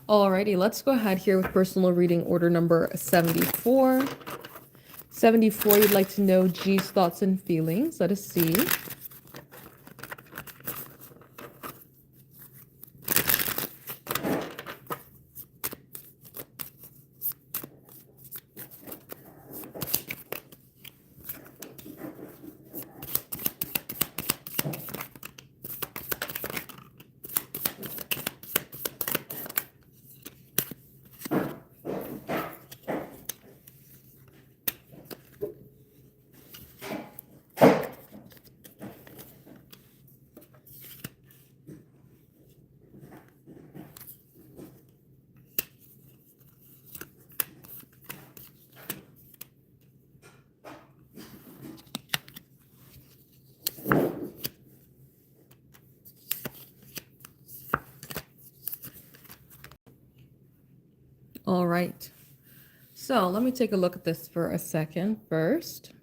Alrighty, let's go ahead here with personal reading order number 74. 74, you'd like to know G's thoughts and feelings. Let us see. All right. So let me take a look at this for a second first.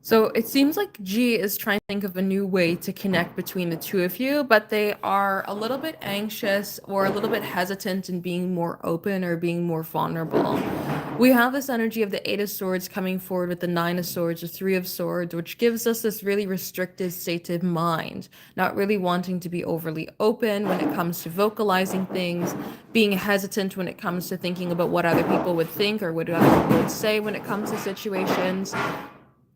So it seems like G is trying to think of a new way to connect between the two of you, but they are a little bit anxious or a little bit hesitant in being more open or being more vulnerable. We have this energy of the Eight of Swords coming forward with the Nine of Swords, the Three of Swords, which gives us this really restricted state of mind, not really wanting to be overly open when it comes to vocalizing things, being hesitant when it comes to thinking about what other people would think or what other people would say when it comes to situations.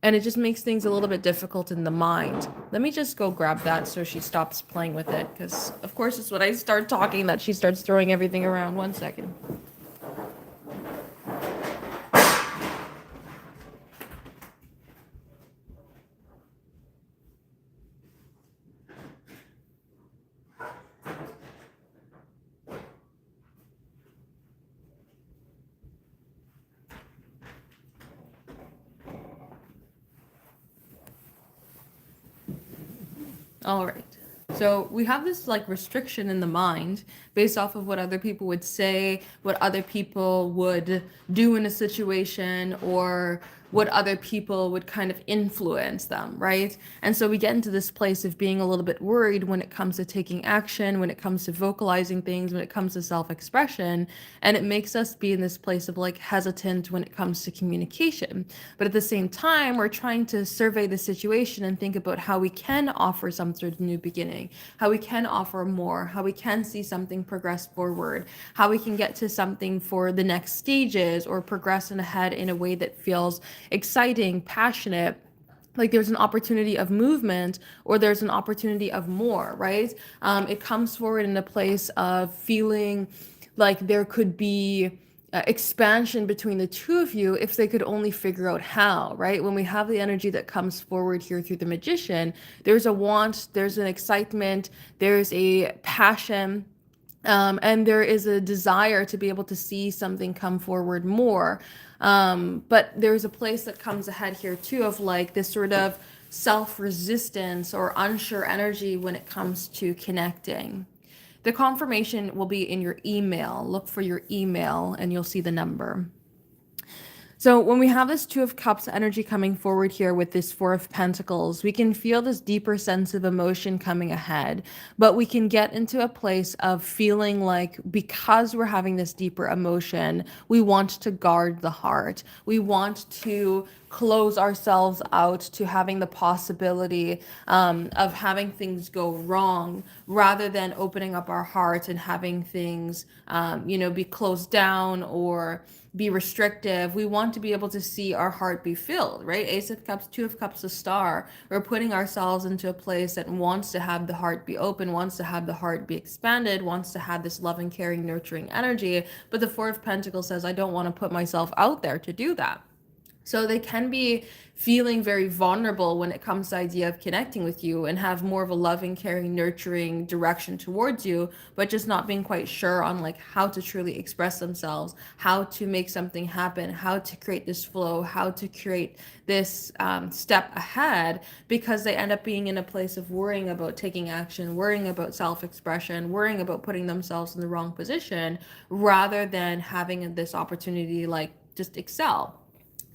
And it just makes things a little bit difficult in the mind. Let me just go grab that so she stops playing with it, because of course it's when I start talking that she starts throwing everything around. 1 second. All right. So we have this like restriction in the mind based off of what other people would say, what other people would do in a situation, or what other people would kind of influence them, right? And so we get into this place of being a little bit worried when it comes to taking action, when it comes to vocalizing things, when it comes to self-expression, and it makes us be in this place of like hesitant when it comes to communication. But at the same time, we're trying to survey the situation and think about how we can offer some sort of new beginning, how we can offer more, how we can see something progress forward, how we can get to something for the next stages or progress in ahead in a way that feels exciting, passionate, like there's an opportunity of movement or there's an opportunity of more, right? It comes forward in a place of feeling like there could be expansion between the two of you if they could only figure out how, right? When we have the energy that comes forward here through the magician, there's a want, there's an excitement, there's a passion, and there is a desire to be able to see something come forward more. But there's a place that comes ahead here too of like this sort of self-resistance or unsure energy when it comes to connecting. The confirmation will be in your email. Look for your email and you'll see the number. So when we have this Two of Cups energy coming forward here with this Four of Pentacles, we can feel this deeper sense of emotion coming ahead, but we can get into a place of feeling like because we're having this deeper emotion, we want to guard the heart. We want to close ourselves out to having the possibility of having things go wrong rather than opening up our heart and having things, be closed down or be restrictive. We want to be able to see our heart be filled, right? Ace of Cups, Two of Cups, a star. We're putting ourselves into a place that wants to have the heart be open, wants to have the heart be expanded, wants to have this loving, caring, nurturing energy. But the Four of Pentacles says, I don't want to put myself out there to do that. So they can be feeling very vulnerable when it comes to the idea of connecting with you and have more of a loving, caring, nurturing direction towards you, but just not being quite sure on like how to truly express themselves, how to make something happen, how to create this flow, how to create this step ahead, because they end up being in a place of worrying about taking action, worrying about self-expression, worrying about putting themselves in the wrong position, rather than having this opportunity like just excel.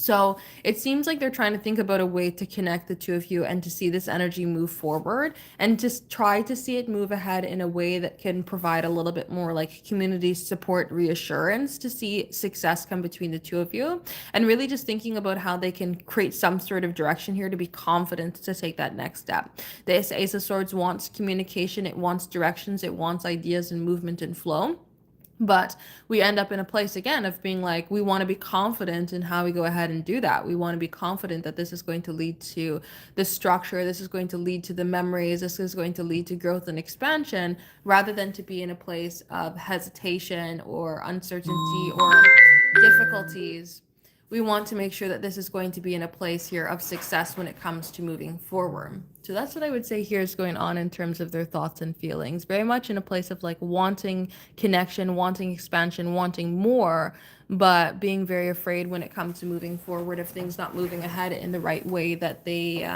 So it seems like they're trying to think about a way to connect the two of you and to see this energy move forward and just try to see it move ahead in a way that can provide a little bit more like community support reassurance to see success come between the two of you. And really just thinking about how they can create some sort of direction here to be confident to take that next step. The Ace of Swords wants communication, it wants directions, it wants ideas and movement and flow. But we end up in a place again of being like, we want to be confident in how we go ahead and do that. We want to be confident that this is going to lead to the structure, this is going to lead to the memories, this is going to lead to growth and expansion, rather than to be in a place of hesitation or uncertainty or difficulties. We want to make sure that this is going to be in a place here of success when it comes to moving forward. So that's what I would say here is going on in terms of their thoughts and feelings. Very much in a place of like wanting connection, wanting expansion, wanting more, but being very afraid when it comes to moving forward of things not moving ahead in the right way that they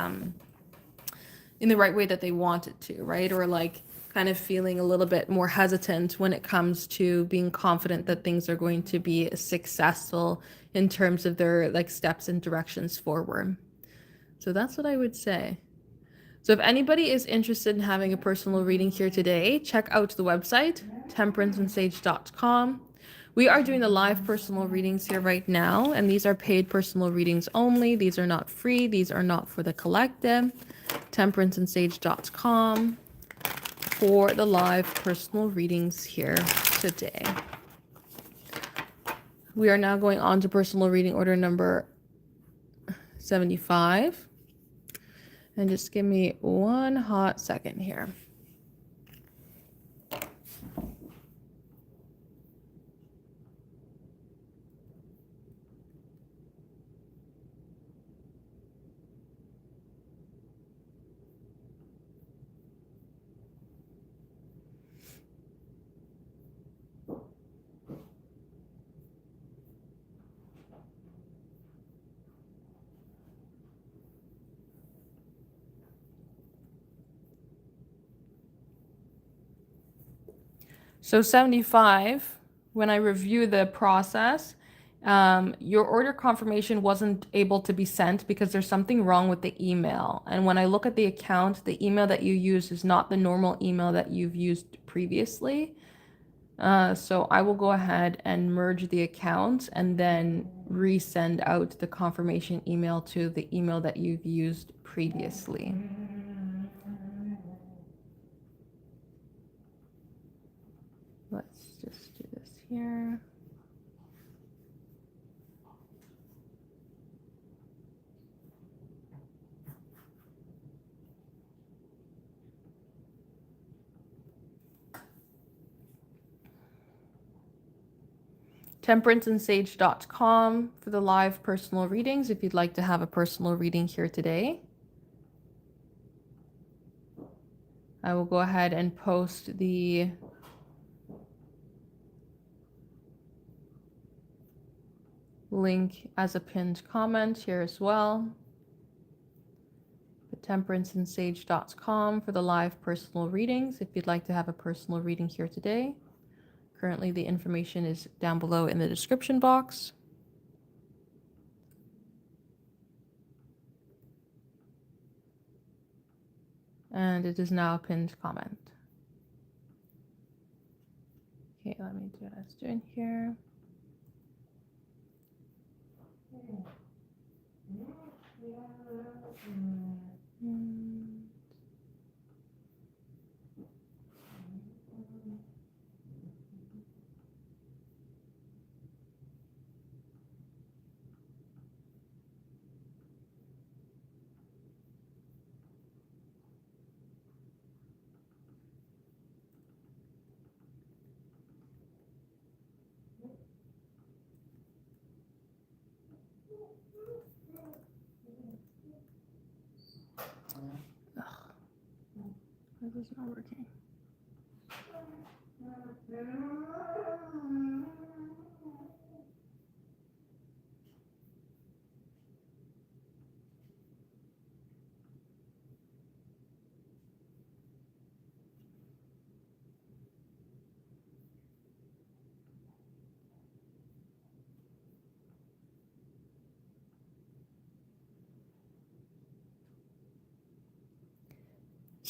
want it to, right? Or like kind of feeling a little bit more hesitant when it comes to being confident that things are going to be successful in terms of their like steps and directions forward. So that's what I would say. So if anybody is interested in having a personal reading here today, check out the website, temperanceandsage.com. We are doing the live personal readings here right now, and these are paid personal readings only. These are not free. These are not for the collective. Temperanceandsage.com for the live personal readings here today. We are now going on to personal reading order number 75. And just give me one hot second here. So 75, when I review the process, your order confirmation wasn't able to be sent because there's something wrong with the email. And when I look at the account, the email that you use is not the normal email that you've used previously. So I will go ahead and merge the accounts and then resend out the confirmation email to the email that you've used previously. Let's just do this here. Temperanceandsage.com for the live personal readings if you'd like to have a personal reading here today. I will go ahead and post the link as a pinned comment here as well. Temperanceandsage.com for the live personal readings if you'd like to have a personal reading here today. Currently, the information is down below in the description box. And it is now a pinned comment. Okay, let me do what I was doing here. This is not working.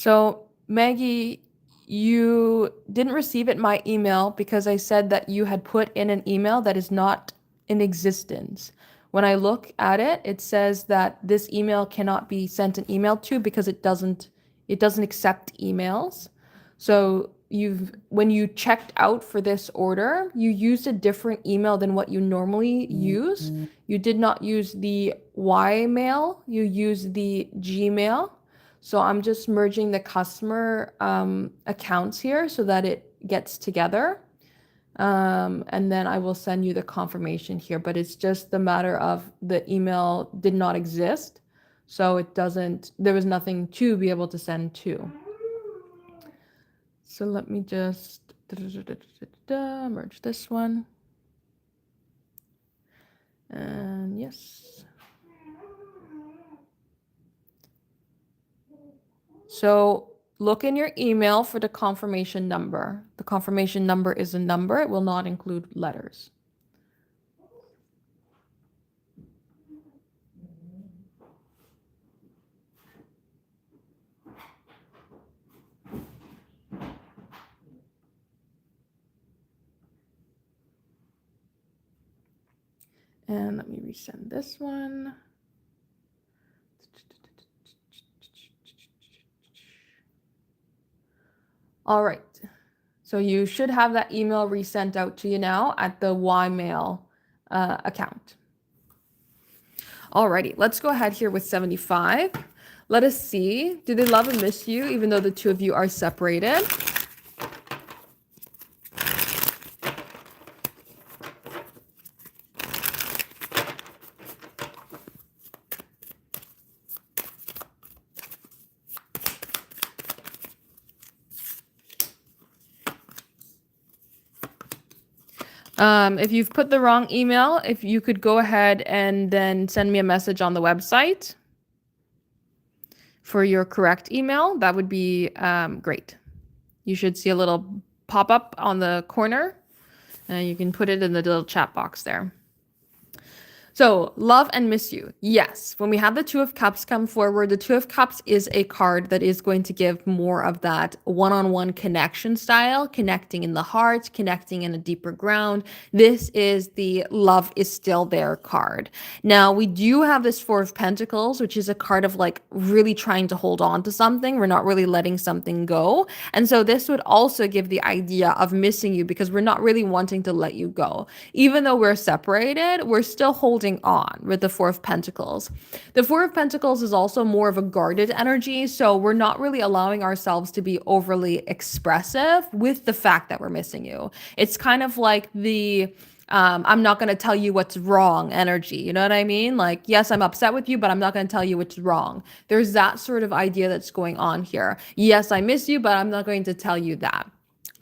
So, Maggie, you didn't receive it my email because I said that you had put in an email that is not in existence. When I look at it, it says that this email cannot be sent an email to because it doesn't accept emails. So, when you checked out for this order, you used a different email than what you normally use. You did not use the Ymail, you used the Gmail. So I'm just merging the customer accounts here so that it gets together. And then I will send you the confirmation here, but it's just the matter of the email did not exist. So there was nothing to be able to send to. So let me just merge this one. And yes. So look in your email for the confirmation number. The confirmation number is a number. It will not include letters. And let me resend this one. All right. So you should have that email resent out to you now at the Ymail account. Alrighty, let's go ahead here with 75. Let us see. Do they love and miss you even though the two of you are separated? If you've put the wrong email, if you could go ahead and then send me a message on the website for your correct email, that would be great. You should see a little pop-up on the corner, and you can put it in the little chat box there. So, love and miss you. Yes, when we have the Two of Cups come forward, the Two of Cups is a card that is going to give more of that one-on-one connection style, connecting in the heart, connecting in a deeper ground. This is the love is still there card. Now, we do have this Four of Pentacles, which is a card of like really trying to hold on to something. We're not really letting something go. And so this would also give the idea of missing you because we're not really wanting to let you go. Even though we're separated, we're still holding on with the Four of Pentacles. The Four of Pentacles is also more of a guarded energy, so we're not really allowing ourselves to be overly expressive with the fact that we're missing you. It's kind of like the I'm not going to tell you what's wrong energy. You know what I mean? Like, yes, I'm upset with you, but I'm not going to tell you what's wrong. There's that sort of idea that's going on here. Yes, I miss you, but I'm not going to tell you that.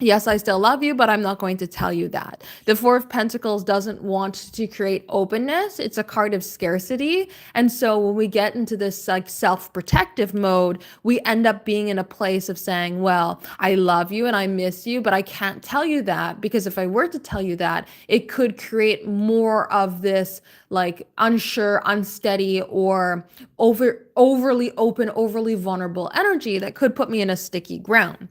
Yes, I still love you, but I'm not going to tell you that. The Four of Pentacles doesn't want to create openness. It's a card of scarcity. And so when we get into this like self-protective mode, we end up being in a place of saying, well, I love you and I miss you, but I can't tell you that because if I were to tell you that, it could create more of this like unsure, unsteady, or overly open, overly vulnerable energy that could put me in a sticky ground.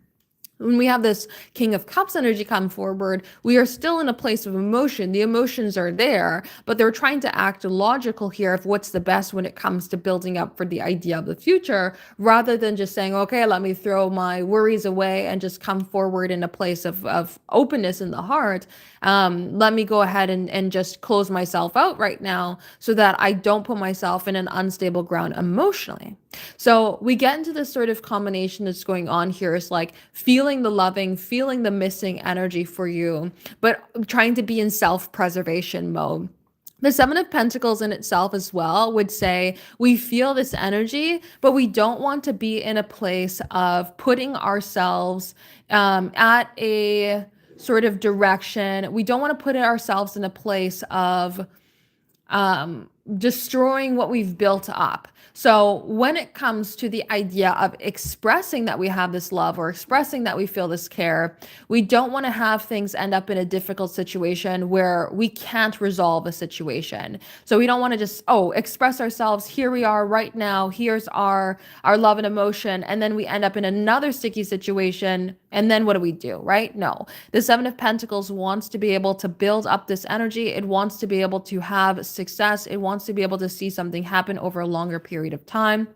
When we have this King of Cups energy come forward, we are still in a place of emotion. The emotions are there, but they're trying to act logical here of what's the best when it comes to building up for the idea of the future, rather than just saying, okay, let me throw my worries away and just come forward in a place of openness in the heart. Let me go ahead and just close myself out right now so that I don't put myself in an unstable ground emotionally. So we get into this sort of combination that's going on here is like feeling the loving, feeling the missing energy for you, but trying to be in self-preservation mode. The Seven of Pentacles in itself as well would say we feel this energy, but we don't want to be in a place of putting ourselves at a sort of direction. We don't want to put ourselves in a place of destroying what we've built up. So when it comes to the idea of expressing that we have this love or expressing that we feel this care, we don't want to have things end up in a difficult situation where we can't resolve a situation. So we don't want to just, oh, express ourselves, here we are right now, here's our love and emotion, and then we end up in another sticky situation, and then what do we do, right? No. The Seven of Pentacles wants to be able to build up this energy. It wants to be able to have success. It wants to be able to see something happen over a longer period of time.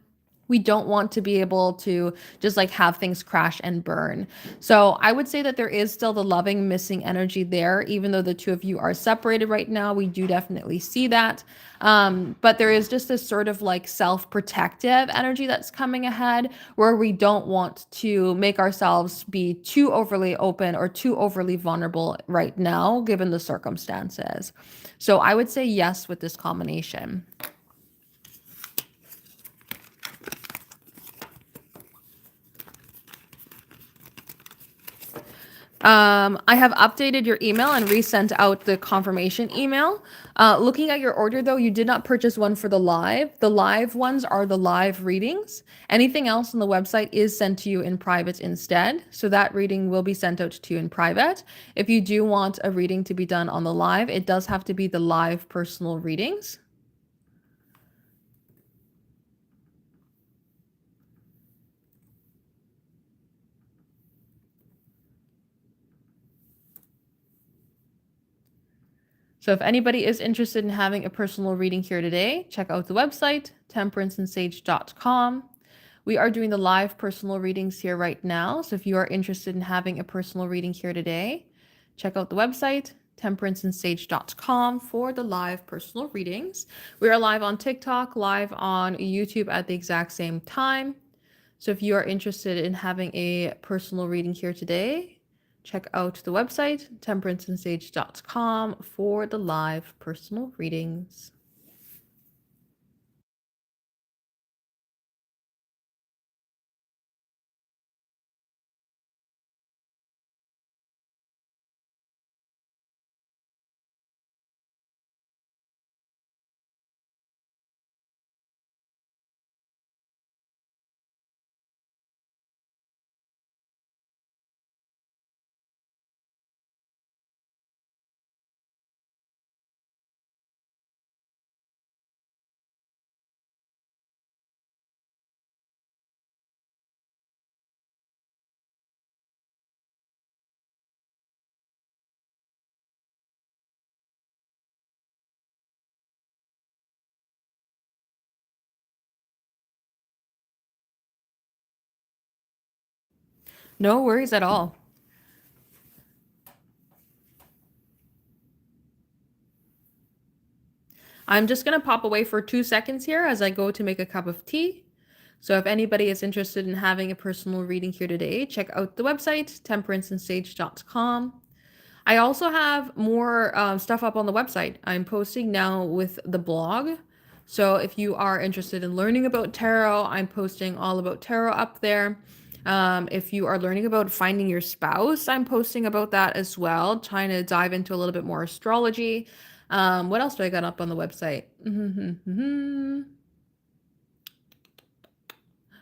We don't want to be able to just like have things crash and burn. So I would say that there is still the loving missing energy there, even though the two of you are separated right now. We do definitely see that. But there is just this sort of like self-protective energy that's coming ahead where we don't want to make ourselves be too overly open or too overly vulnerable right now, given the circumstances. So I would say yes with this combination. I have updated your email and resent out the confirmation email. Looking at your order though, you did not purchase one for the live. The live ones are the live readings. Anything else on the website is sent to you in private instead. So that reading will be sent out to you in private. If you do want a reading to be done on the live, it does have to be the live personal readings. So if anybody is interested in having a personal reading here today, check out the website, temperanceandsage.com. We are doing the live personal readings here right now. So if you are interested in having a personal reading here today, check out the website, temperanceandsage.com for the live personal readings. We are live on TikTok, live on YouTube at the exact same time. So if you are interested in having a personal reading here today, check out the website, temperanceandsage.com for the live personal readings. No worries at all. I'm just going to pop away for 2 seconds here as I go to make a cup of tea. So if anybody is interested in having a personal reading here today, check out the website, temperanceandsage.com. I also have more stuff up on the website. I'm posting now with the blog. So if you are interested in learning about tarot, I'm posting all about tarot up there. If you are learning about finding your spouse, I'm posting about that as well, trying to dive into a little bit more astrology. What else do I got up on the website?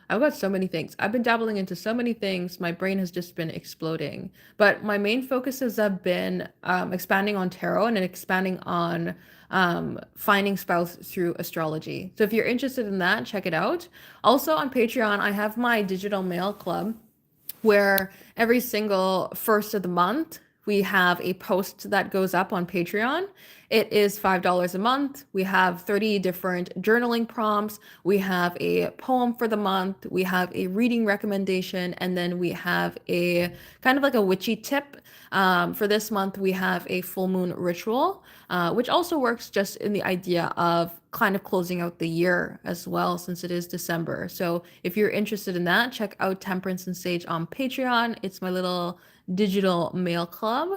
I've got so many things. I've been dabbling into so many things. My brain has just been exploding. But my main focuses have been expanding on tarot and expanding on finding spouse through astrology. So if you're interested in that, check it out. Also on Patreon, I have my digital mail club where every single first of the month we have a post that goes up on Patreon. It is $5 a month. We have 30 different journaling prompts. We have a poem for the month. We have a reading recommendation. And then we have a kind of like a witchy tip. For this month, we have a full moon ritual, which also works just in the idea of kind of closing out the year as well, since it is December. So if you're interested in that, check out Temperance and Sage on Patreon. It's my little digital mail club.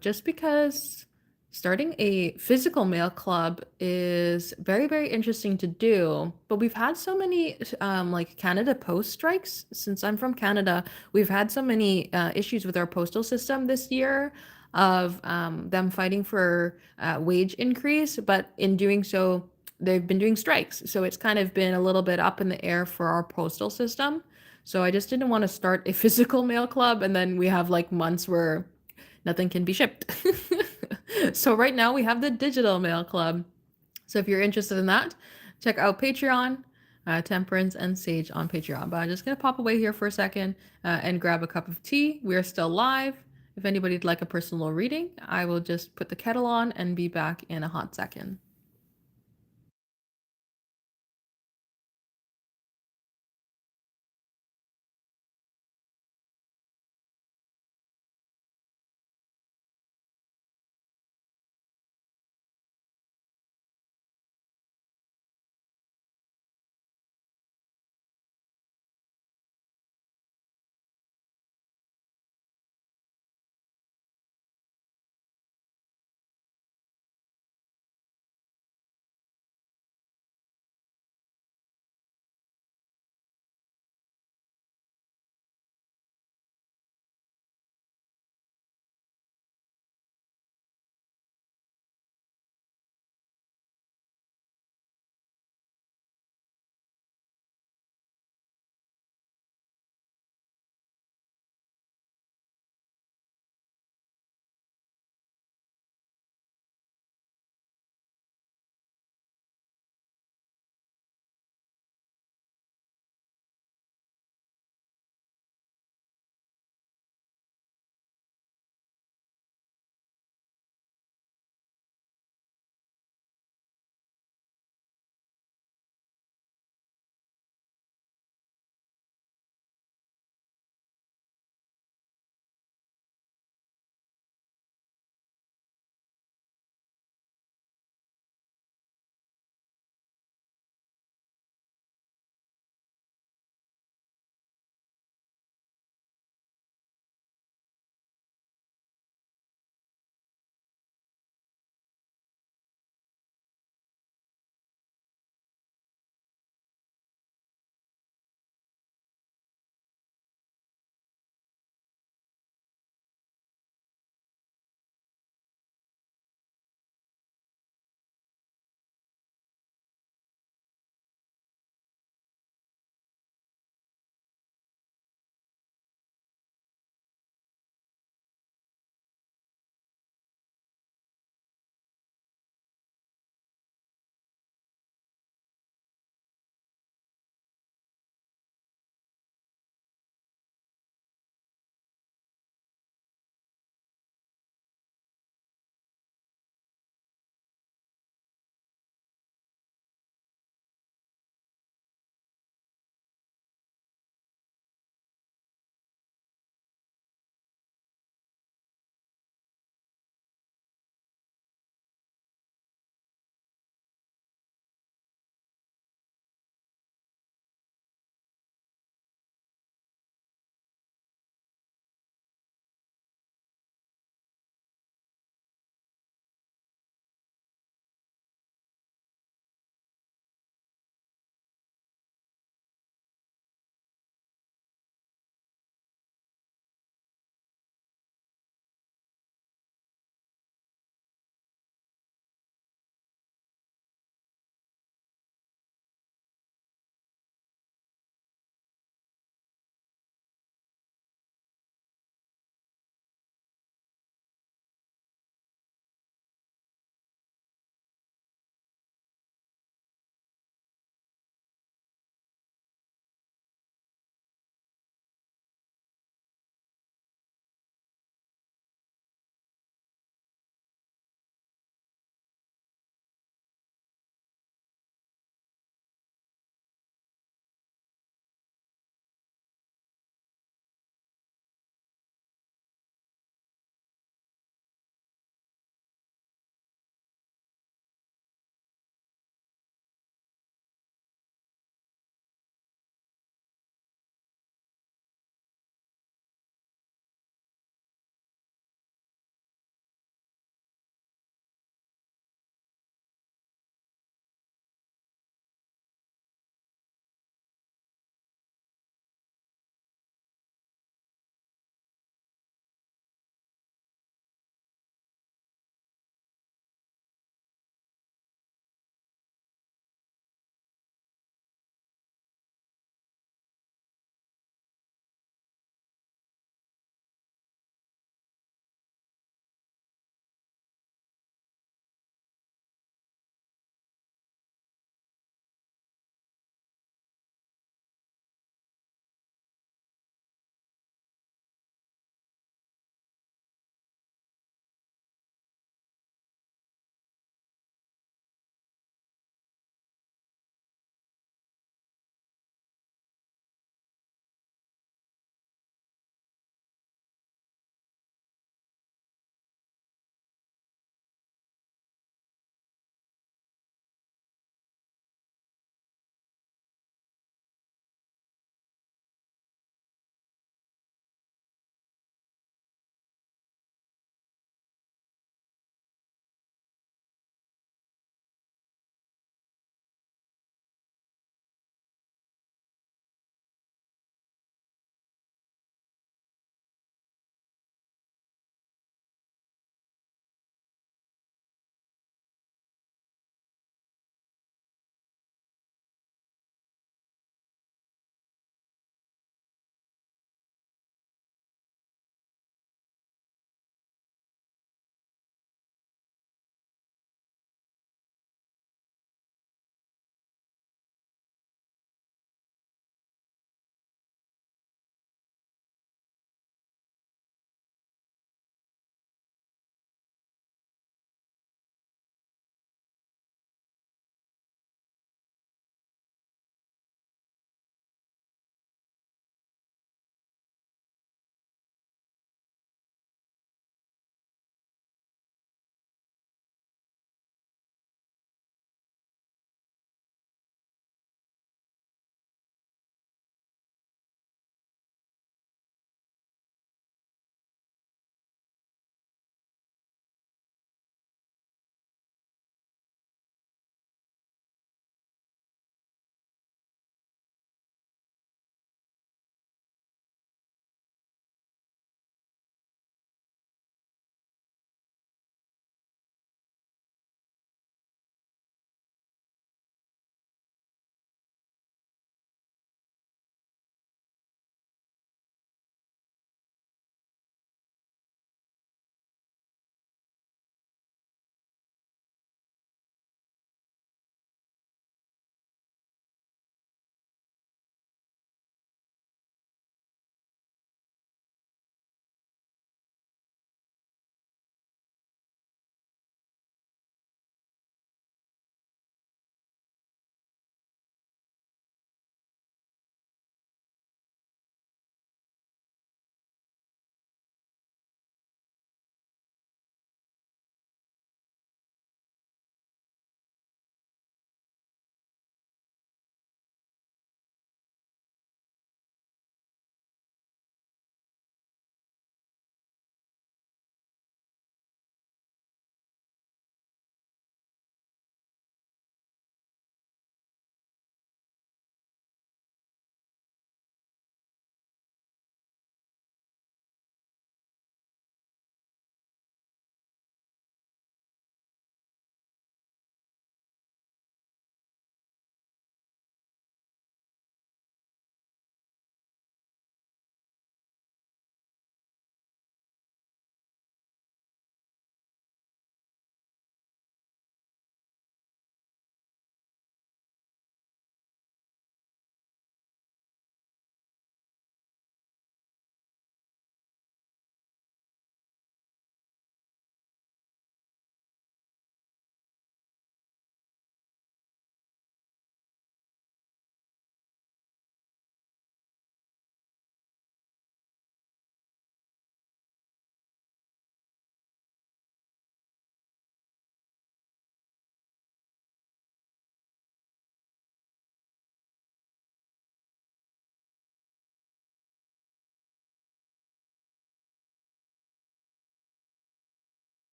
Just because starting a physical mail club is very, very interesting to do, but we've had so many like Canada Post strikes. Since I'm from Canada, we've had so many issues with our postal system this year. of them fighting for wage increase, but in doing so, they've been doing strikes. So it's kind of been a little bit up in the air for our postal system. So I just didn't want to start a physical mail club and then we have like months where nothing can be shipped. So right now we have the digital mail club. So if you're interested in that, check out Patreon, Temperance and Sage on Patreon. But I'm just going to pop away here for a second and grab a cup of tea. We are still live. If anybody'd like a personal reading, I will just put the kettle on and be back in a hot second.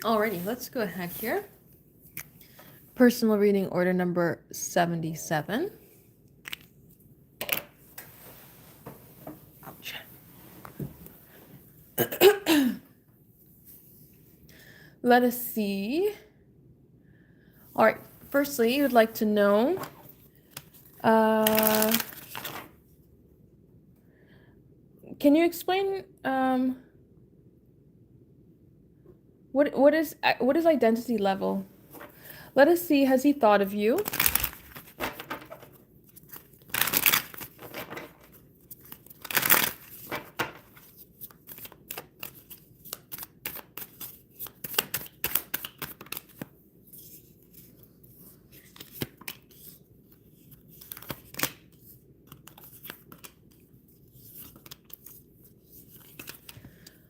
Alrighty, let's go ahead here. Personal reading order number 77. Ouch. Let us see. All right, firstly, you would like to know can you explain what is identity level? Let us see, has he thought of you?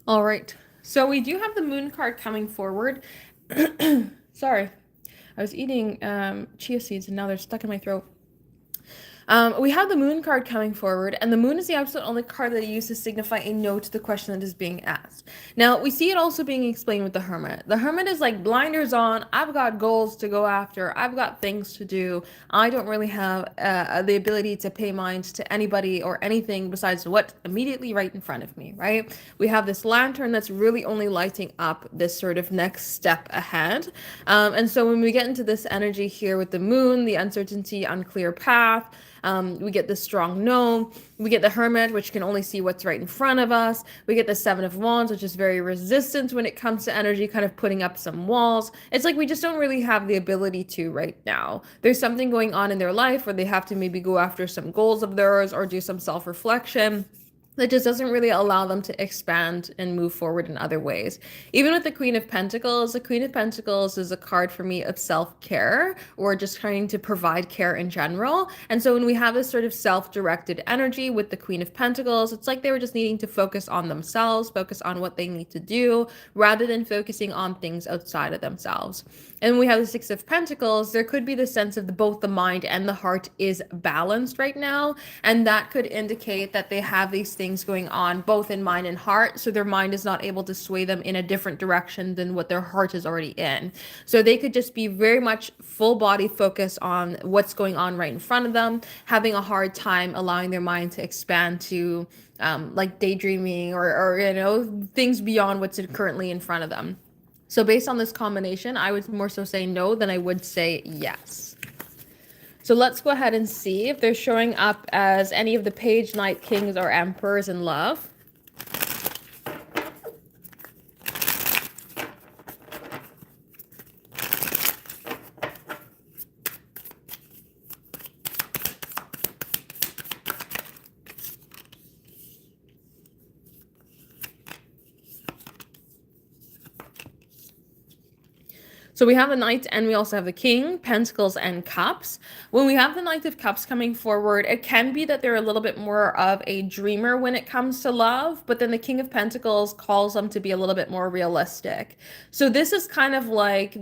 All right, so we do have the moon card coming forward. Sorry, I was eating chia seeds and now they're stuck in my throat. We have the moon card coming forward, and the moon is the absolute only card that I use to signify a no to the question that is being asked. Now, we see it also being explained with the hermit. The hermit is like blinders on. I've got goals to go after. I've got things to do. I don't really have the ability to pay mind to anybody or anything besides what's immediately right in front of me, right? We have this lantern that's really only lighting up this sort of next step ahead. And so when we get into this energy here with the moon, the uncertainty, unclear path, we get the strong no. We get the hermit, which can only see what's right in front of us. We get the seven of wands, which is very resistant when it comes to energy, kind of putting up some walls. It's like we just don't really have the ability to right now. There's something going on in their life where they have to maybe go after some goals of theirs or do some self-reflection that just doesn't really allow them to expand and move forward in other ways. Even with the Queen of Pentacles, the Queen of Pentacles is a card for me of self-care or just trying to provide care in general. And so when we have this sort of self-directed energy with the Queen of Pentacles, it's like they were just needing to focus on themselves, focus on what they need to do, rather than focusing on things outside of themselves. And when we have the Six of Pentacles, there could be the sense of both the mind and the heart is balanced right now. And that could indicate that they have these things going on both in mind and heart. So their mind is not able to sway them in a different direction than what their heart is already in. So they could just be very much full body focused on what's going on right in front of them, having a hard time allowing their mind to expand to like daydreaming or things beyond what's currently in front of them. So based on this combination, I would more so say no than I would say yes. So let's go ahead and see if they're showing up as any of the page, knight, kings, or emperors in love. So we have the Knight and we also have the King, Pentacles, and Cups. When we have the Knight of Cups coming forward, it can be that they're a little bit more of a dreamer when it comes to love, but then the King of Pentacles calls them to be a little bit more realistic. So this is kind of like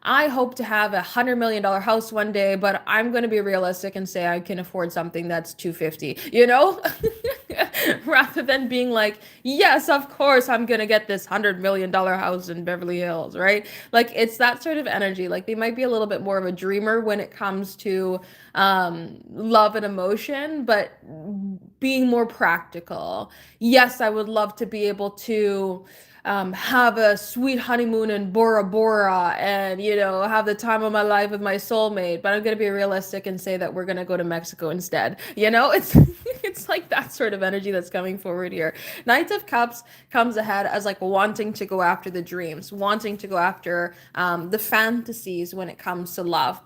I hope to have $100 million house one day, but I'm going to be realistic and say I can afford something that's $250, rather than being like, yes, of course, I'm going to get this $100 million house in Beverly Hills, right? Like it's that sort of energy. Like they might be a little bit more of a dreamer when it comes to love and emotion, but being more practical. Yes, I would love to be able to have a sweet honeymoon in Bora Bora and, have the time of my life with my soulmate, but I'm going to be realistic and say that we're going to go to Mexico instead. It's like that sort of energy that's coming forward here. Knight of Cups comes ahead as like wanting to go after the dreams, wanting to go after the fantasies when it comes to love,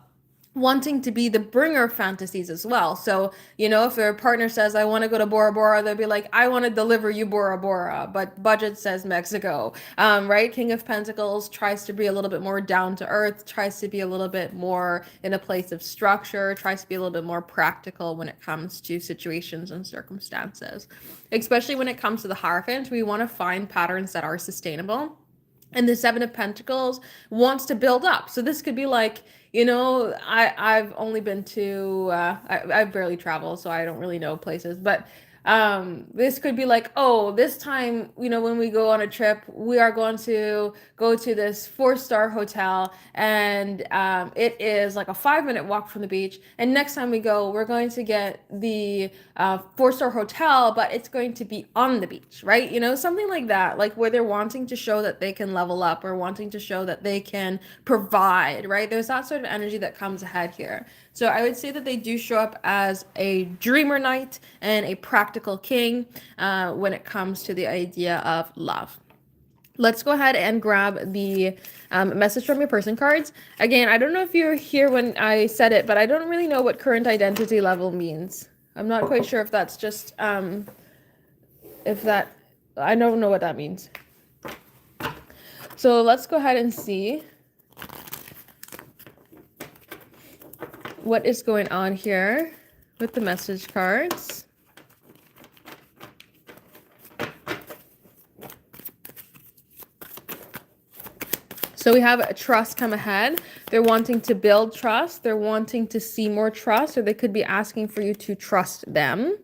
wanting to be the bringer of fantasies as well. So, if their partner says, I want to go to Bora Bora, they'll be like, I want to deliver you Bora Bora, but budget says Mexico, right? King of Pentacles tries to be a little bit more down to earth, tries to be a little bit more in a place of structure, tries to be a little bit more practical when it comes to situations and circumstances. Especially when it comes to the Hierophant, we want to find patterns that are sustainable. And the Seven of Pentacles wants to build up. So this could be like, I've only been to, I barely travel, so I don't really know places, but This could be like, oh, this time, when we go on a trip, we are going to go to this 4-star hotel, and it is like a 5-minute walk from the beach. And next time we go, we're going to get the 4-star hotel, but it's going to be on the beach, right? Something like that, like where they're wanting to show that they can level up or wanting to show that they can provide, right? There's that sort of energy that comes ahead here. So I would say that they do show up as a dreamer knight and a practical king when it comes to the idea of love. Let's go ahead and grab the message from your person cards. Again, I don't know if you're here when I said it, but I don't really know what current identity level means. I'm not quite sure if that's just, I don't know what that means. So let's go ahead and see what is going on here with the message cards. So we have a trust come ahead. They're wanting to build trust. They're wanting to see more trust, or they could be asking for you to trust them.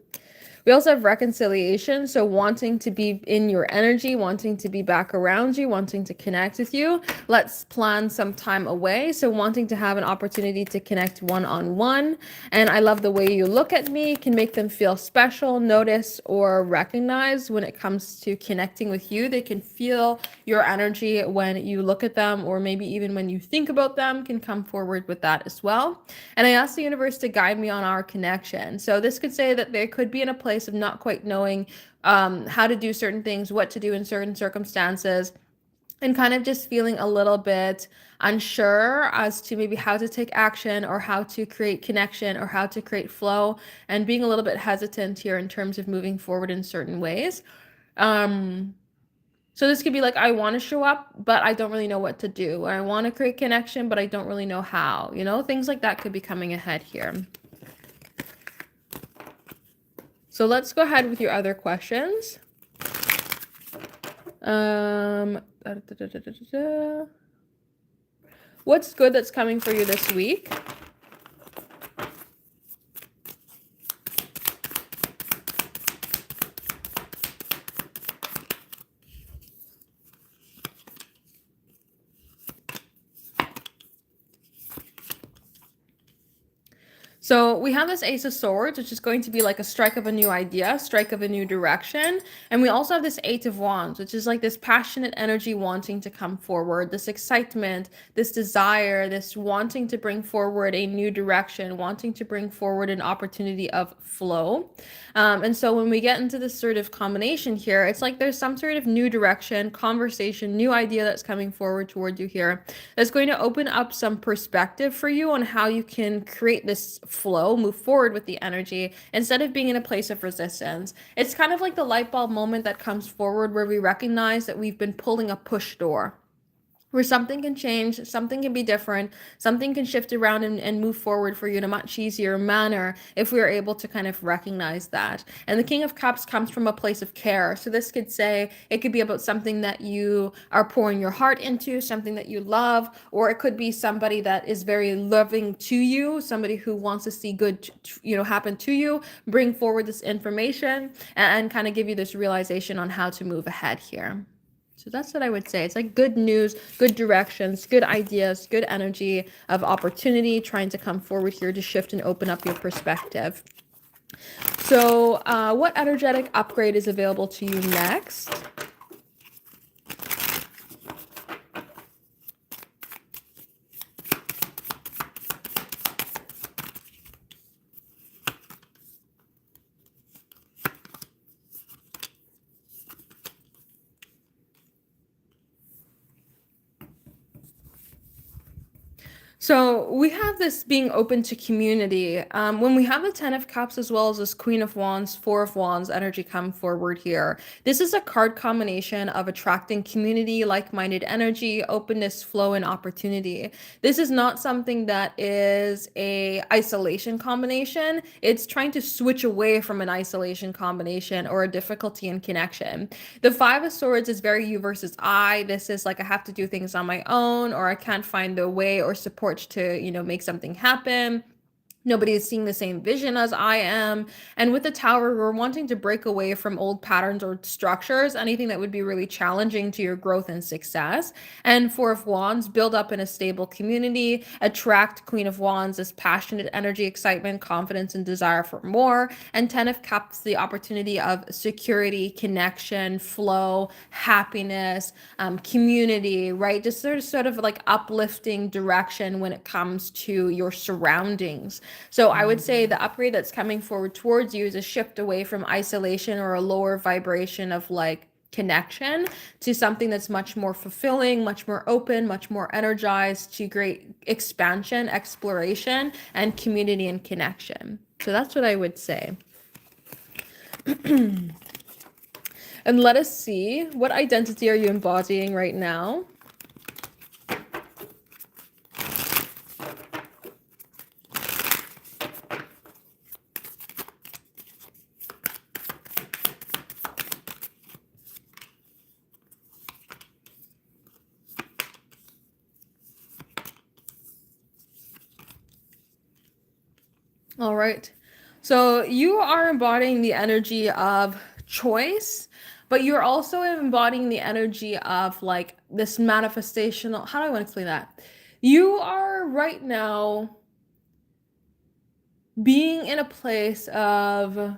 We also have reconciliation, so wanting to be in your energy, wanting to be back around you, wanting to connect with you. Let's plan some time away, so wanting to have an opportunity to connect one-on-one. And I love the way you look at me, can make them feel special, notice, or recognize when it comes to connecting with you. They can feel your energy when you look at them, or maybe even when you think about them, can come forward with that as well. And I asked the universe to guide me on our connection. So this could say that they could be in a place of not quite knowing how to do certain things, what to do in certain circumstances, and kind of just feeling a little bit unsure as to maybe how to take action or how to create connection or how to create flow, and being a little bit hesitant here in terms of moving forward in certain ways. So this could be like, I want to show up, but I don't really know what to do. Or I want to create connection, but I don't really know how. Things like that could be coming ahead here. So let's go ahead with your other questions. What's good that's coming for you this week? So we have this Ace of Swords, which is going to be like a strike of a new idea, strike of a new direction. And we also have this Eight of Wands, which is like this passionate energy wanting to come forward, this excitement, this desire, this wanting to bring forward a new direction, wanting to bring forward an opportunity of flow. And so when we get into this sort of combination here, it's like there's some sort of new direction, conversation, new idea that's coming forward toward you here that's going to open up some perspective for you on how you can create this flow, move forward with the energy instead of being in a place of resistance. It's kind of like the light bulb moment that comes forward where we recognize that we've been pulling a push door, where something can change, something can be different, something can shift around and move forward for you in a much easier manner if we are able to kind of recognize that. And the King of Cups comes from a place of care. So this could say, it could be about something that you are pouring your heart into, something that you love, or it could be somebody that is very loving to you, somebody who wants to see good, happen to you, bring forward this information and kind of give you this realization on how to move ahead here. So that's what I would say. It's like good news, good directions, good ideas, good energy of opportunity trying to come forward here to shift and open up your perspective. So what energetic upgrade is available to you next? So we have this being open to community. When we have the Ten of Cups as well as this Queen of Wands, Four of Wands energy come forward here. This is a card combination of attracting community, like-minded energy, openness, flow, and opportunity. This is not something that is a isolation combination. It's trying to switch away from an isolation combination or a difficulty in connection. The Five of Swords is very you versus I. This is like I have to do things on my own, or I can't find the way or support to make something happen. Nobody is seeing the same vision as I am. And with the Tower, we're wanting to break away from old patterns or structures, anything that would be really challenging to your growth and success. And Four of Wands, build up in a stable community, attract Queen of Wands, this passionate energy, excitement, confidence, and desire for more. And Ten of Cups, the opportunity of security, connection, flow, happiness, community, right? Just sort of like uplifting direction when it comes to your surroundings. So I would say the upgrade that's coming forward towards you is a shift away from isolation or a lower vibration of like connection to something that's much more fulfilling, much more open, much more energized to great expansion, exploration, and community and connection. So that's what I would say. And let us see, what identity are you embodying right now? All right. So you are embodying the energy of choice, but you're also embodying the energy of like this manifestational. How do I want to explain that? You are right now being in a place of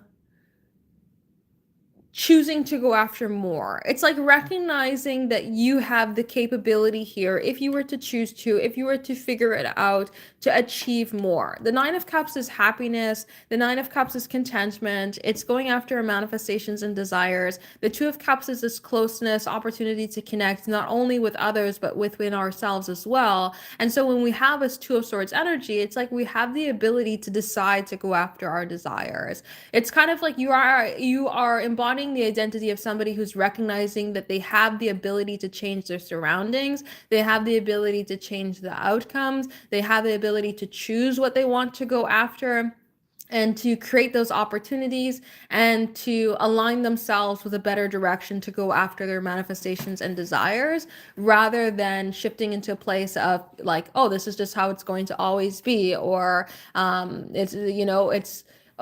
choosing to go after more. It's like recognizing that you have the capability here, if you were to choose to, if you were to figure it out, to achieve more. The Nine of Cups is happiness. The Nine of Cups is contentment. It's going after manifestations and desires. The Two of Cups is this closeness, opportunity to connect not only with others, but within ourselves as well. And so when we have this Two of Swords energy, it's like we have the ability to decide to go after our desires. It's kind of like you are embodying the identity of somebody who's recognizing that they have the ability to change their surroundings, they have the ability to change the outcomes, they have the ability to choose what they want to go after, and to create those opportunities and to align themselves with a better direction to go after their manifestations and desires, rather than shifting into a place of like, oh, this is just how it's going to always be, or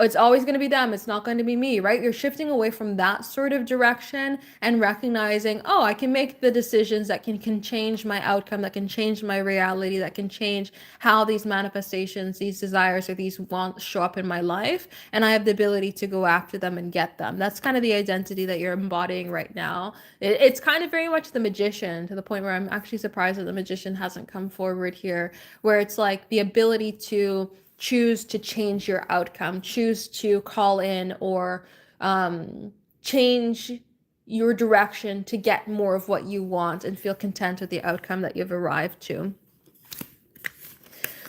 it's always going to be them, it's not going to be me, right? You're shifting away from that sort of direction and recognizing, oh, I can make the decisions that can change my outcome, that can change my reality, that can change how these manifestations, these desires, or these wants show up in my life, and I have the ability to go after them and get them. That's kind of the identity that you're embodying right now. It's kind of very much the Magician, to the point where I'm actually surprised that the Magician hasn't come forward here, where it's like the ability to choose to change your outcome, choose to call in or change your direction to get more of what you want and feel content with the outcome that you've arrived to.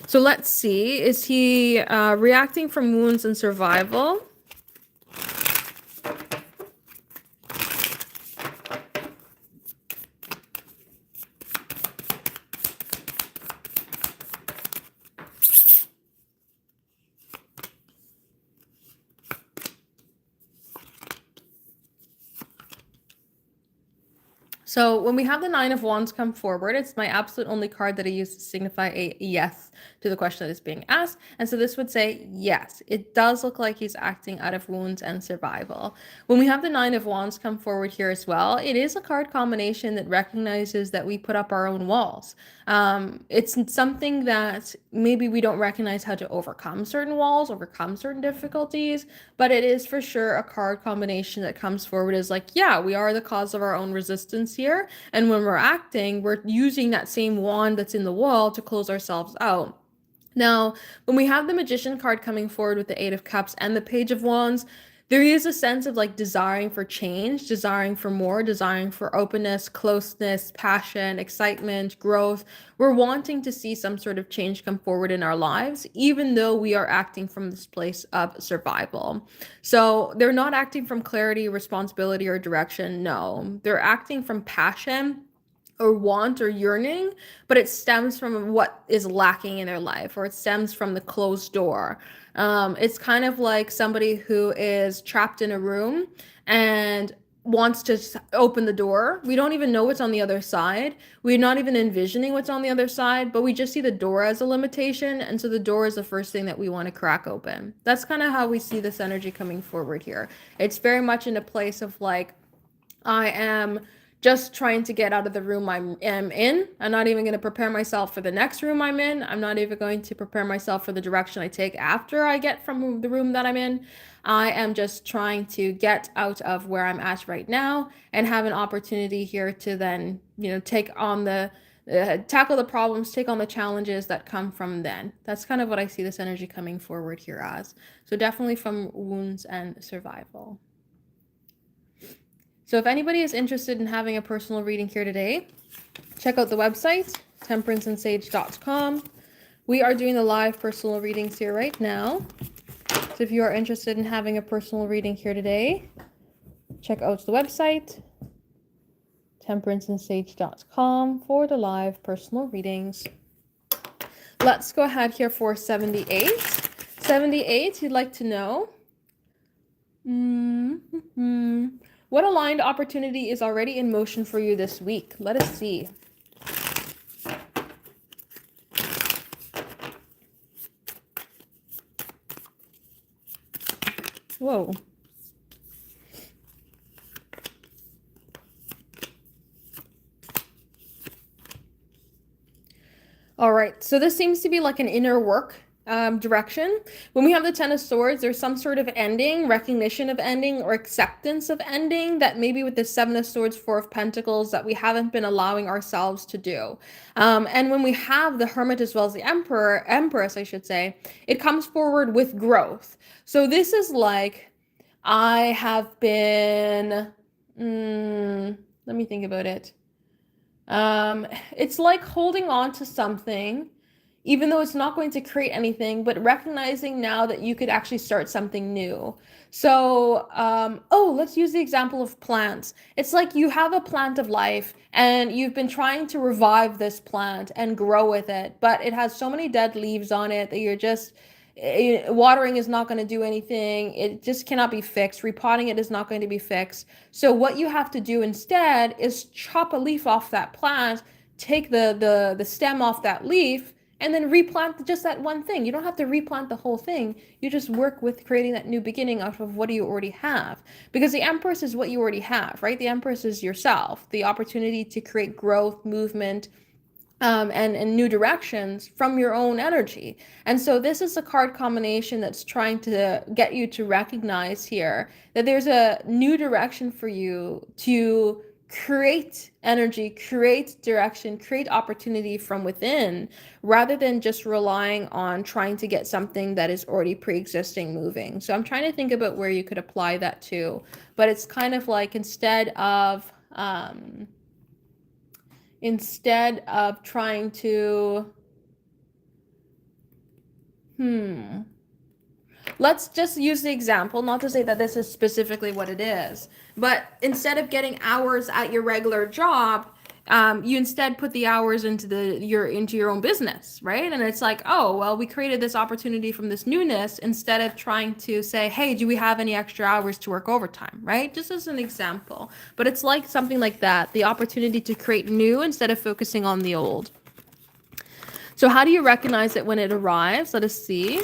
So let's see, is he reacting from wounds and survival? So when we have the Nine of Wands come forward, it's my absolute only card that I use to signify a yes to the question that is being asked. And so this would say, yes, it does look like he's acting out of wounds and survival. When we have the Nine of Wands come forward here as well, it is a card combination that recognizes that we put up our own walls. It's something that maybe we don't recognize how to overcome certain walls, overcome certain difficulties, but it is for sure a card combination that comes forward as like, yeah, we are the cause of our own resistance here. And when we're acting, we're using that same wand that's in the wall to close ourselves out. Now, when we have the Magician card coming forward with the Eight of Cups and the Page of Wands, there is a sense of like desiring for change, desiring for more, desiring for openness, closeness, passion, excitement, growth. We're wanting to see some sort of change come forward in our lives, even though we are acting from this place of survival. So they're not acting from clarity, responsibility, or direction. No, they're acting from passion or want or yearning, but it stems from what is lacking in their life, or it stems from the closed door. It's kind of like somebody who is trapped in a room and wants to open the door. We don't even know what's on the other side. We're not even envisioning what's on the other side, but we just see the door as a limitation. And so the door is the first thing that we want to crack open. That's kind of how we see this energy coming forward here. It's very much in a place of like, I am just trying to get out of the room I am in. I'm not even going to prepare myself for the next room I'm in. I'm not even going to prepare myself for the direction I take after I get from the room that I'm in. I am just trying to get out of where I'm at right now and have an opportunity here to then, take on tackle the problems, take on the challenges that come from then. That's kind of what I see this energy coming forward here as. So definitely from wounds and survival. So if anybody is interested in having a personal reading here today, check out the website, temperanceandsage.com. We are doing the live personal readings here right now. So if you are interested in having a personal reading here today, check out the website, temperanceandsage.com, for the live personal readings. Let's go ahead here for 78. 78, you'd like to know. What aligned opportunity is already in motion for you this week? Let us see. Whoa. All right, so this seems to be like an inner work direction. When we have the Ten of Swords, there's some sort of ending, recognition of ending, or acceptance of ending that maybe with the Seven of Swords, Four of Pentacles, that we haven't been allowing ourselves to do. And when we have the Hermit as well as the Empress, I should say, it comes forward with growth. So this is like, I have been, let me think about it. It's like holding on to something, even though it's not going to create anything, but recognizing now that you could actually start something new. So, let's use the example of plants. It's like you have a plant of life and you've been trying to revive this plant and grow with it, but it has so many dead leaves on it that you're just watering is not going to do anything. It just cannot be fixed. Repotting it is not going to be fixed. So what you have to do instead is chop a leaf off that plant, take the stem off that leaf, and then replant just that one thing. You don't have to replant the whole thing. You just work with creating that new beginning out of what do you already have. Because the Empress is what you already have, right? The Empress is yourself, the opportunity to create growth, movement, and new directions from your own energy. And so this is a card combination that's trying to get you to recognize here that there's a new direction for you to create energy, create direction, create opportunity from within, rather than just relying on trying to get something that is already pre-existing moving. So I'm trying to think about where you could apply that to, but it's kind of like instead of trying to, let's just use the example, not to say that this is specifically what it is, but instead of getting hours at your regular job, you instead put the hours into your own business, right? And it's like, oh, well, we created this opportunity from this newness instead of trying to say, hey, do we have any extra hours to work overtime, right? Just as an example. But it's like something like that, the opportunity to create new instead of focusing on the old. So how do you recognize it when it arrives? Let us see.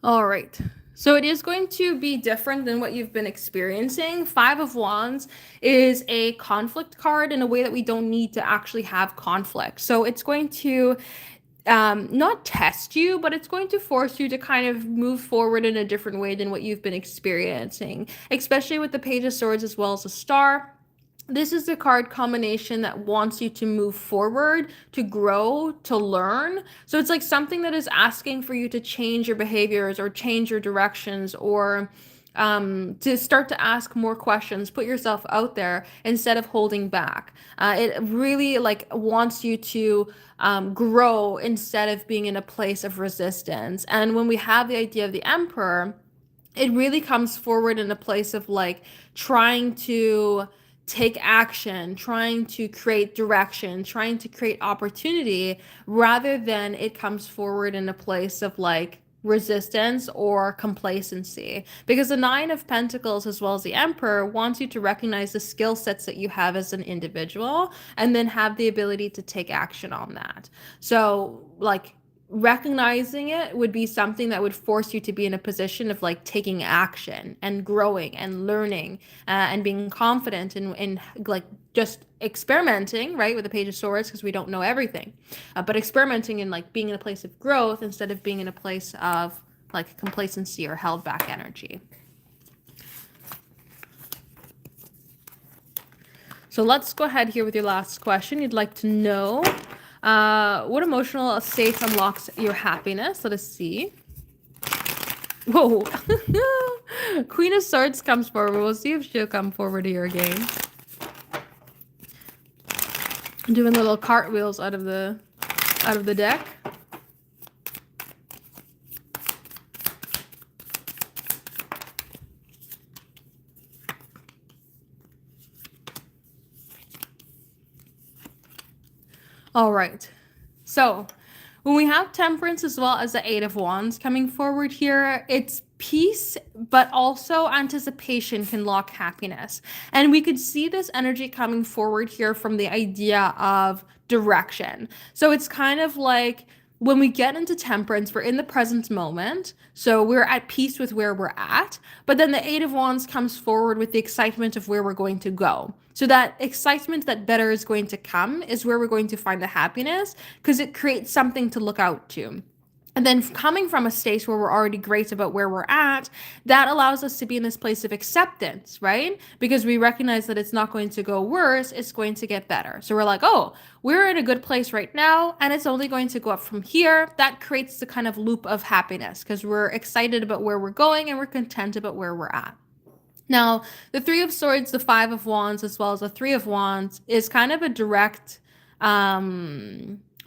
All right. So it is going to be different than what you've been experiencing. Five of Wands is a conflict card in a way that we don't need to actually have conflict. So it's going to not test you, but it's going to force you to kind of move forward in a different way than what you've been experiencing, especially with the Page of Swords as well as the Star. This is the card combination that wants you to move forward, to grow, to learn. So it's like something that is asking for you to change your behaviors or change your directions or to start to ask more questions, put yourself out there instead of holding back. It really like wants you to grow instead of being in a place of resistance. And when we have the idea of the emperor, it really comes forward in a place of like trying to take action, trying to create direction, trying to create opportunity, rather than it comes forward in a place of like resistance or complacency. Because the Nine of Pentacles, as well as the Emperor, wants you to recognize the skill sets that you have as an individual and then have the ability to take action on that. So, like, recognizing it would be something that would force you to be in a position of like taking action and growing and learning, and being confident in like just experimenting, right, with the Page of Swords, because we don't know everything, but experimenting and like being in a place of growth instead of being in a place of like complacency or held back energy. So let's go ahead here with your last question. You'd like to know what emotional state unlocks your happiness? Let us see. Whoa. Queen of Swords comes forward. We'll see if she'll come forward here again. Doing little cartwheels out of the deck. All right. So when we have Temperance as well as the Eight of Wands coming forward here, it's peace, but also anticipation can lock happiness. And we could see this energy coming forward here from the idea of direction. So it's kind of like when we get into Temperance, we're in the present moment. So we're at peace with where we're at. But then the Eight of Wands comes forward with the excitement of where we're going to go. So that excitement that better is going to come is where we're going to find the happiness, because it creates something to look out to. And then coming from a state where we're already great about where we're at, that allows us to be in this place of acceptance, right? Because we recognize that it's not going to go worse, it's going to get better. So we're like, oh, we're in a good place right now, and it's only going to go up from here. That creates the kind of loop of happiness because we're excited about where we're going and we're content about where we're at. Now, the Three of Swords, the Five of Wands, as well as the Three of Wands is kind of a direct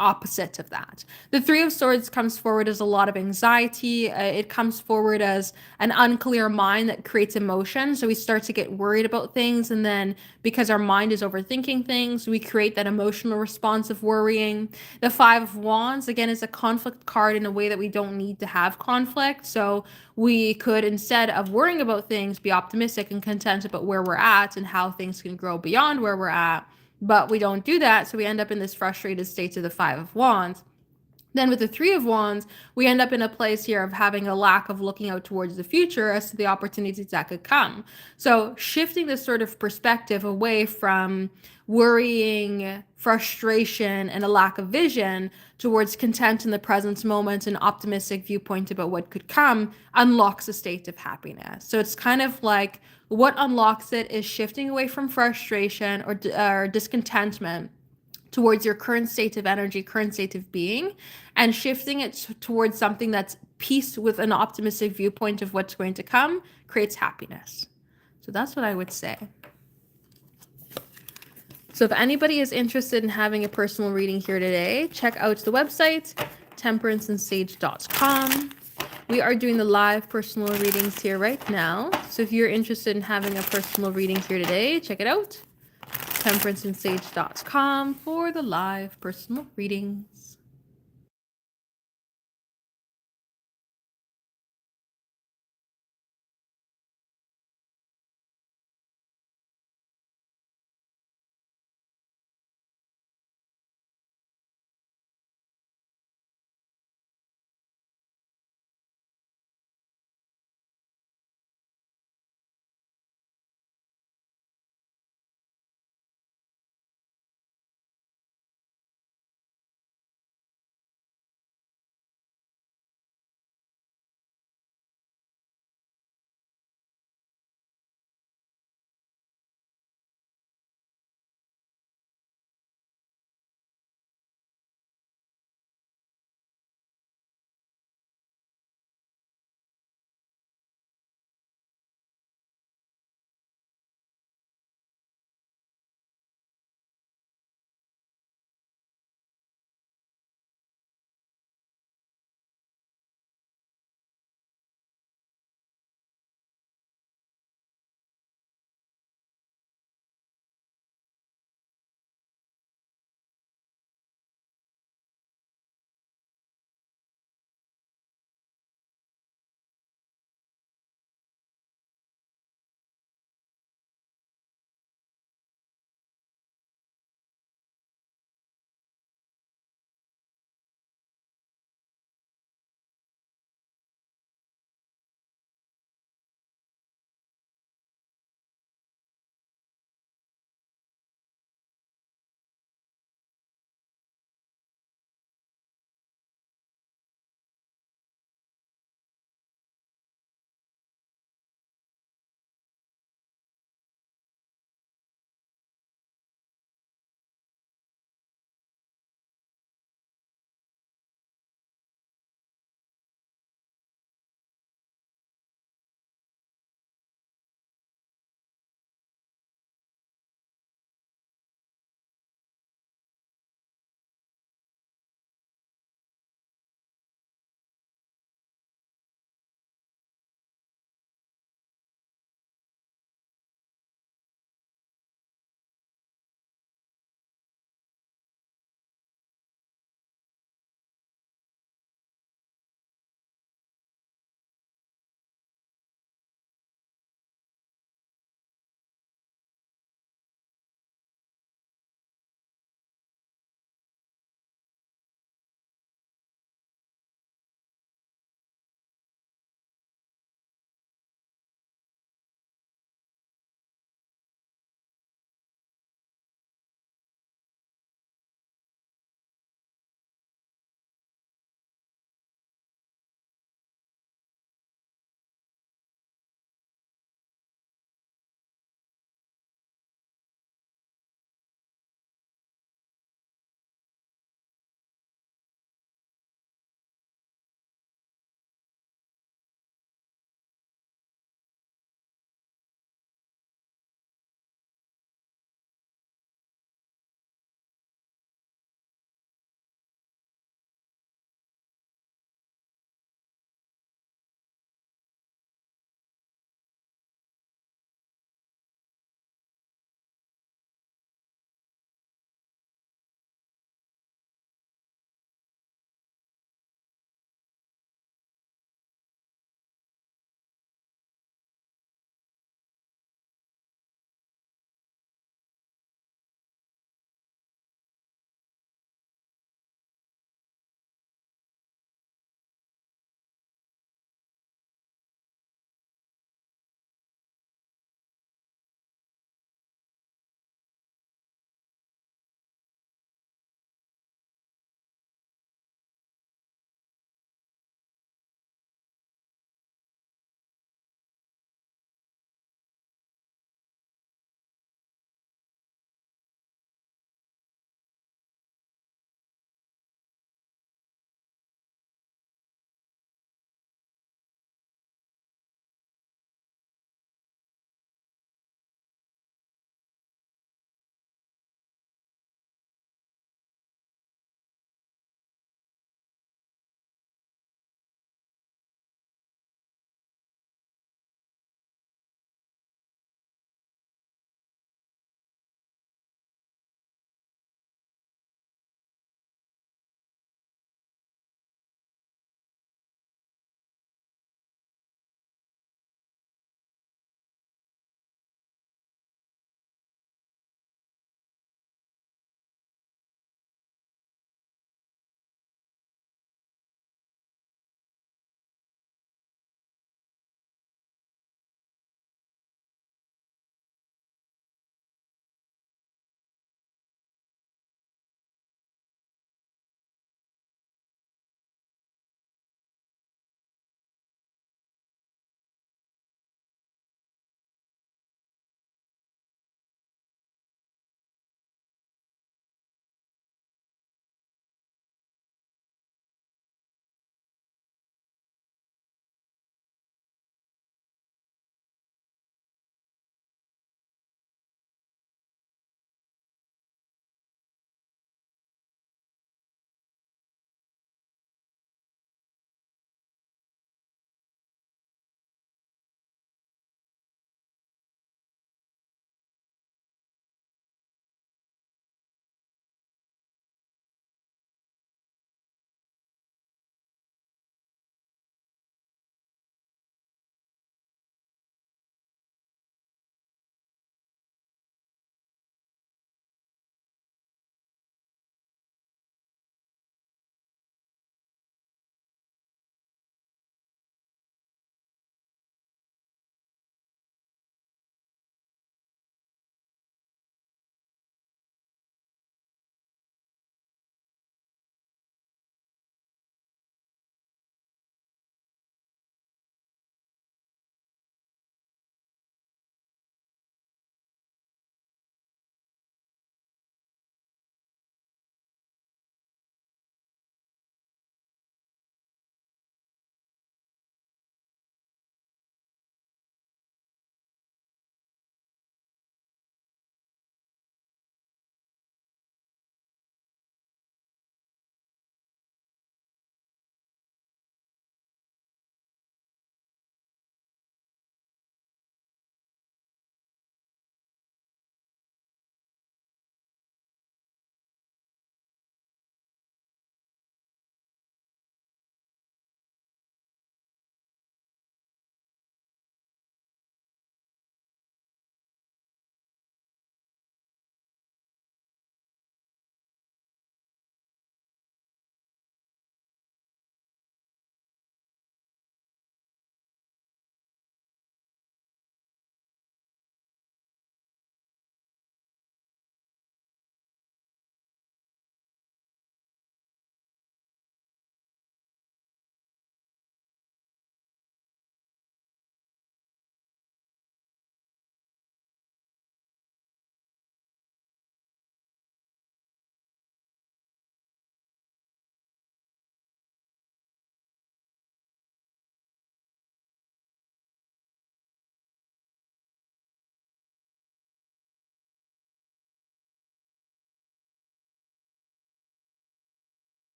opposite of that. The Three of Swords comes forward as a lot of anxiety. It comes forward as an unclear mind that creates emotion. So we start to get worried about things. And then because our mind is overthinking things, we create that emotional response of worrying. The Five of Wands, again, is a conflict card in a way that we don't need to have conflict. So we could, instead of worrying about things, be optimistic and content about where we're at and how things can grow beyond where we're at. But we don't do that, so we end up in this frustrated state of the Five of Wands. Then with the Three of Wands, we end up in a place here of having a lack of looking out towards the future as to the opportunities that could come. So shifting this sort of perspective away from worrying, frustration, and a lack of vision towards content in the present moment and optimistic viewpoint about what could come unlocks a state of happiness. So it's kind of like what unlocks it is shifting away from frustration or discontentment towards your current state of energy, current state of being, and shifting it towards something that's peace with an optimistic viewpoint of what's going to come creates happiness. So that's what I would say. So if anybody is interested in having a personal reading here today, check out the website, temperanceandsage.com. We are doing the live personal readings here right now. So if you're interested in having a personal reading here today, check it out. temperanceandsage.com for the live personal readings.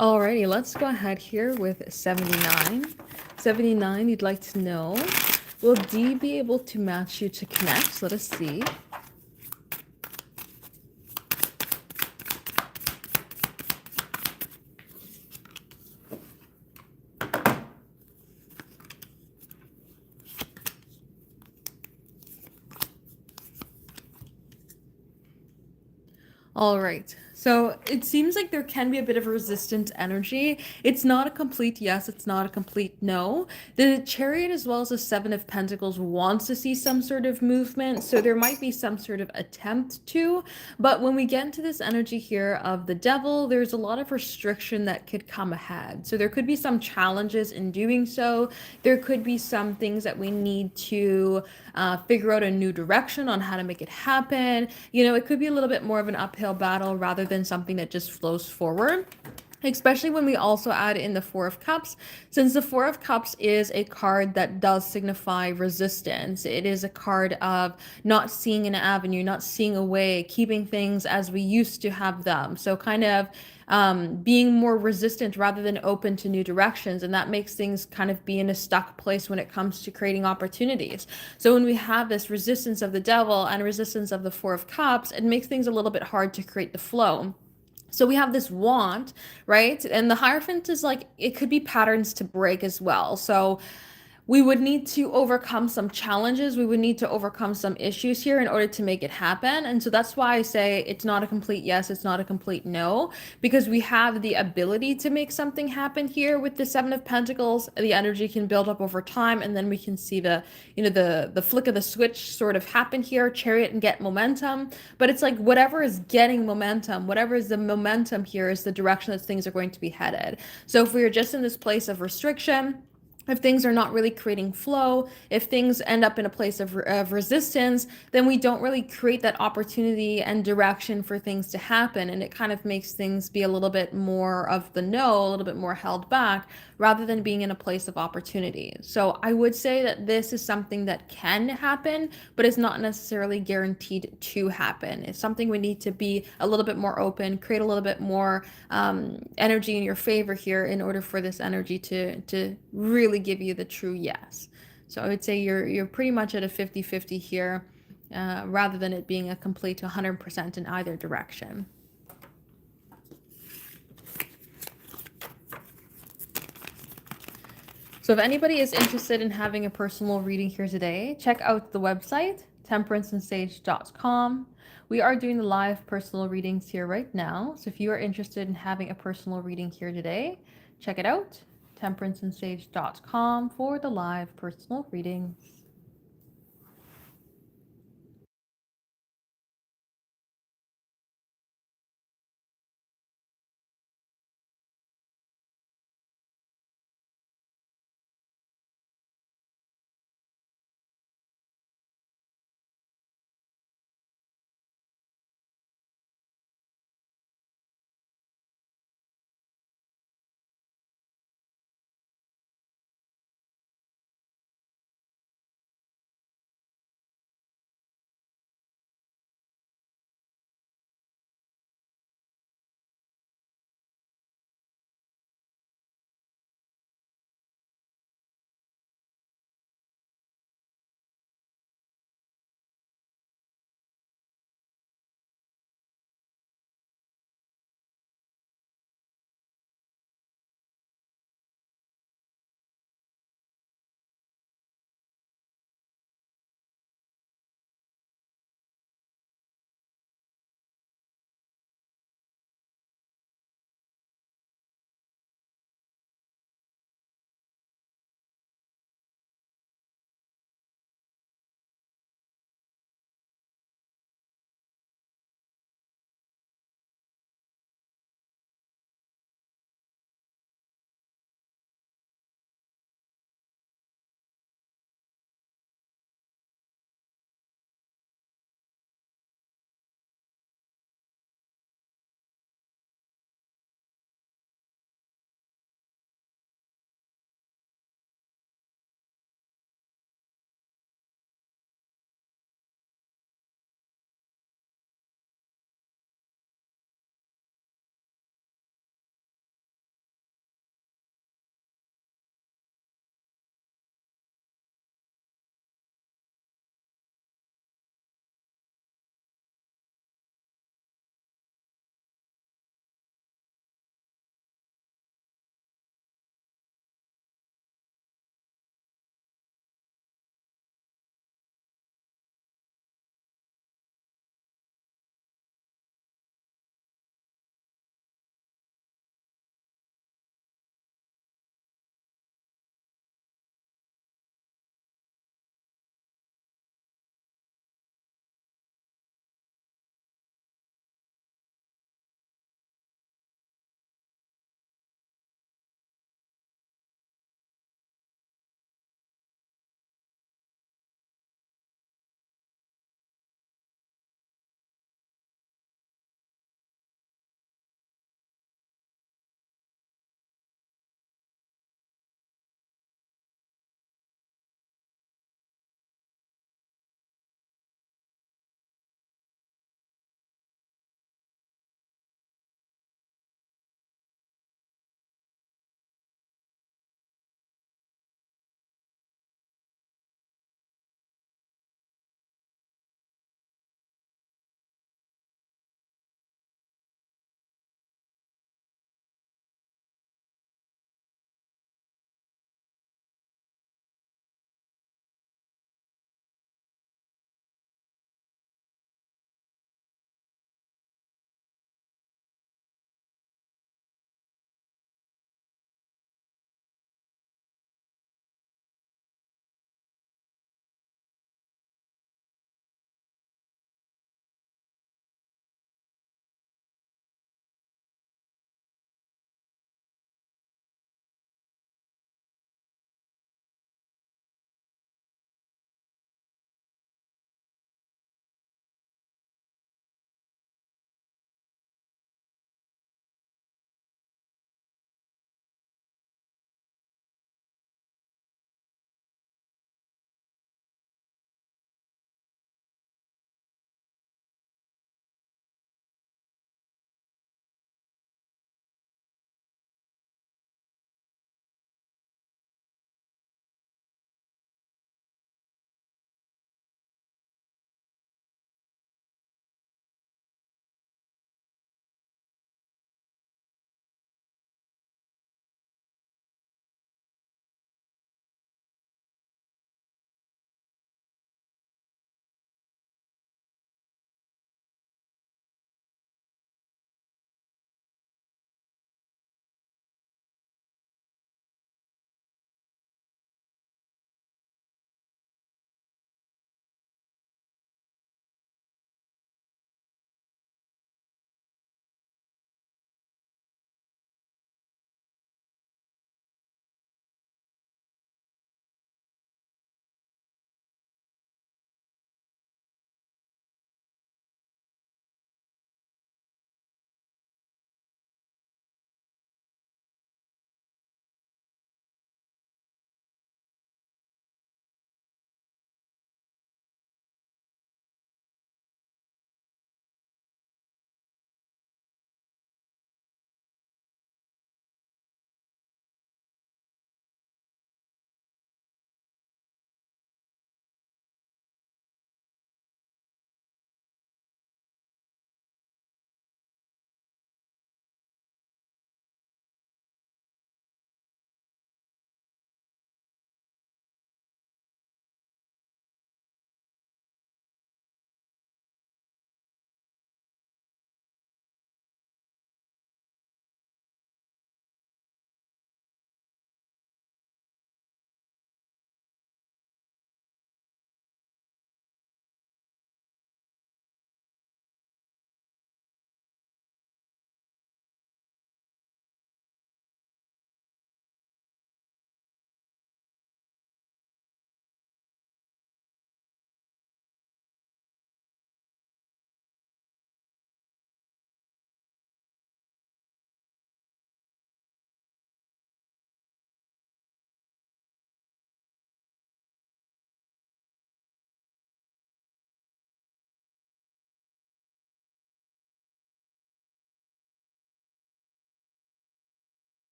Alrighty, let's go ahead here with 79. 79, you'd like to know, will D be able to match you to connect? Let us see. All right. So it seems like there can be a bit of resistant energy. It's not a complete yes, it's not a complete no. The Chariot, as well as the Seven of Pentacles, wants to see some sort of movement. So there might be some sort of attempt to. But when we get into this energy here of the Devil, there's a lot of restriction that could come ahead. So there could be some challenges in doing so. There could be some things that we need to figure out a new direction on how to make it happen. You know, it could be a little bit more of an uphill battle rather than something that just flows forward. Especially when we also add in the Four of Cups, since the Four of Cups is a card that does signify resistance. It is a card of not seeing an avenue, not seeing a way, keeping things as we used to have them. So kind of being more resistant rather than open to new directions. And that makes things kind of be in a stuck place when it comes to creating opportunities. So when we have this resistance of the Devil and resistance of the Four of Cups, it makes things a little bit hard to create the flow. So we have this want, right? And the Hierophant is like, it could be patterns to break as well. So we would need to overcome some challenges. We would need to overcome some issues here in order to make it happen. And so that's why I say it's not a complete yes, it's not a complete no, because we have the ability to make something happen here with the Seven of Pentacles. The energy can build up over time, and then we can see the, you know, the flick of the switch sort of happen here, Chariot, and get momentum. But it's like whatever is getting momentum, whatever is the momentum here is the direction that things are going to be headed. So if we are just in this place of restriction, if things are not really creating flow, if things end up in a place of resistance, then we don't really create that opportunity and direction for things to happen. And it kind of makes things be a little bit more of the no, a little bit more held back, rather than being in a place of opportunity. So I would say that this is something that can happen, but it's not necessarily guaranteed to happen. It's something we need to be a little bit more open, create a little bit more energy in your favor here in order for this energy to really give you the true yes. So I would say you're pretty much at a 50-50 here, rather than it being a complete 100% in either direction. So if anybody is interested in having a personal reading here today, check out the website, temperanceandsage.com. We are doing the live personal readings here right now. So if you are interested in having a personal reading here today, check it out, temperanceandsage.com for the live personal readings.